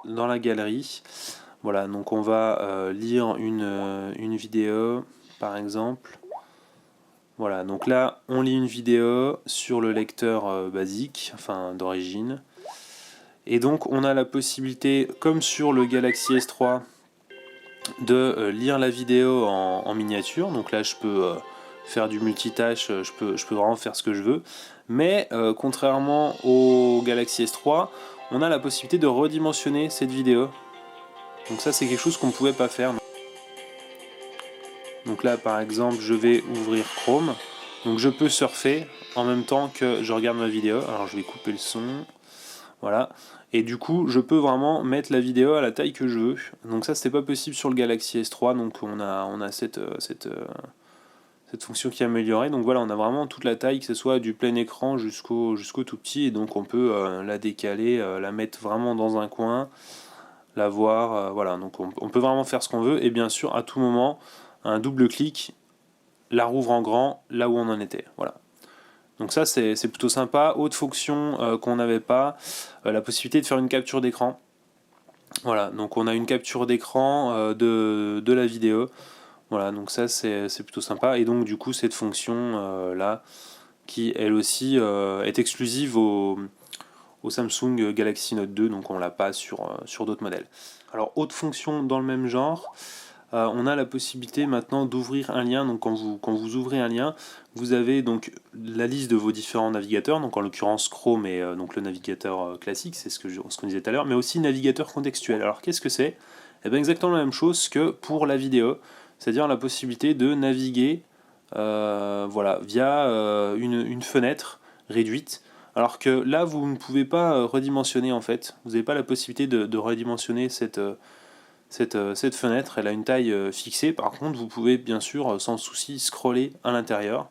dans la galerie. Voilà, donc on va lire une vidéo par exemple. Voilà, donc là on lit une vidéo sur le lecteur basique, enfin d'origine. Et donc on a la possibilité, comme sur le Galaxy S3, de lire la vidéo en miniature. Donc là je peux faire du multitâche, je peux vraiment faire ce que je veux. Mais contrairement au Galaxy S3, on a la possibilité de redimensionner cette vidéo. Donc ça c'est quelque chose qu'on ne pouvait pas faire. Donc là par exemple je vais ouvrir Chrome. Donc je peux surfer en même temps que je regarde ma vidéo. Alors je vais couper le son. Voilà. Et du coup je peux vraiment mettre la vidéo à la taille que je veux. Donc ça c'était pas possible sur le Galaxy S3. Donc on a cette fonction qui est améliorée. Donc voilà, on a vraiment toute la taille, que ce soit du plein écran jusqu'au tout petit. Et donc on peut la décaler, la mettre vraiment dans un coin, la voir. Voilà, donc on peut vraiment faire ce qu'on veut. Et bien sûr, à tout moment, un double clic la rouvre en grand là où on en était. Voilà. Donc ça c'est plutôt sympa. Autre fonction qu'on n'avait pas, la possibilité de faire une capture d'écran. Voilà, donc on a une capture d'écran de la vidéo. Voilà, donc ça c'est plutôt sympa. Et donc du coup cette fonction là, qui elle aussi est exclusive au Samsung Galaxy Note 2, donc on l'a pas sur d'autres modèles. Alors autre fonction dans le même genre, on a la possibilité maintenant d'ouvrir un lien. Donc quand vous ouvrez un lien, vous avez donc la liste de vos différents navigateurs, donc en l'occurrence Chrome et donc le navigateur classique, c'est ce qu'on disait tout à l'heure, mais aussi navigateur contextuel. Alors qu'est-ce que c'est? Eh bien exactement la même chose que pour la vidéo, c'est-à-dire la possibilité de naviguer voilà, via une fenêtre réduite. Alors que là, vous ne pouvez pas redimensionner en fait. Vous n'avez pas la possibilité de redimensionner cette fenêtre. Elle a une taille fixée. Par contre, vous pouvez bien sûr sans souci scroller à l'intérieur.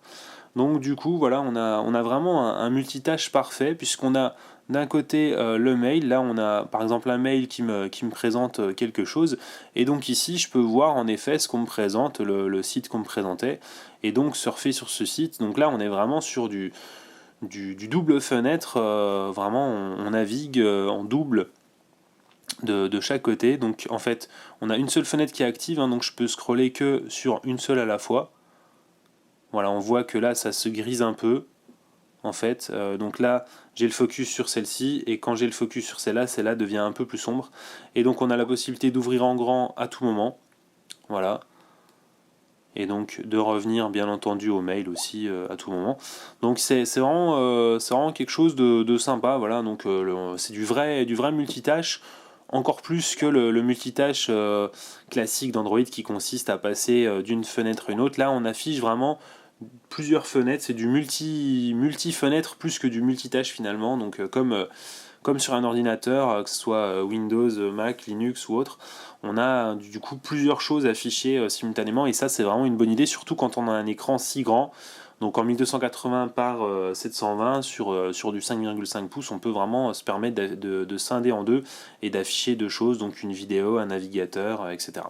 Donc du coup, voilà, on a vraiment un multitâche parfait puisqu'on a d'un côté le mail. Là, on a par exemple un mail qui me présente quelque chose. Et donc ici, je peux voir en effet ce qu'on me présente, le site qu'on me présentait. Et donc surfer sur ce site. Donc là, on est vraiment sur du double fenêtre. Vraiment, on navigue en double de chaque côté. Donc en fait, on a une seule fenêtre qui est active. Donc je peux scroller que sur une seule à la fois. Voilà, on voit que là, ça se grise un peu, en fait. Donc là, j'ai le focus sur celle-ci, et quand j'ai le focus sur celle-là devient un peu plus sombre. Et donc on a la possibilité d'ouvrir en grand à tout moment. Voilà. Et donc de revenir, bien entendu, au mail aussi à tout moment. Donc c'est vraiment quelque chose de sympa. Voilà, donc c'est du vrai multitâche. Encore plus que le multitâche classique d'Android qui consiste à passer d'une fenêtre à une autre. Là, on affiche vraiment plusieurs fenêtres, c'est du multi-fenêtre plus que du multitâche finalement, donc comme sur un ordinateur, que ce soit Windows, Mac, Linux ou autre, on a du coup plusieurs choses affichées simultanément, et ça c'est vraiment une bonne idée, surtout quand on a un écran si grand. Donc en 1280 par 720 sur du 5,5 pouces, on peut vraiment se permettre de scinder en deux et d'afficher deux choses, donc une vidéo, un navigateur, etc.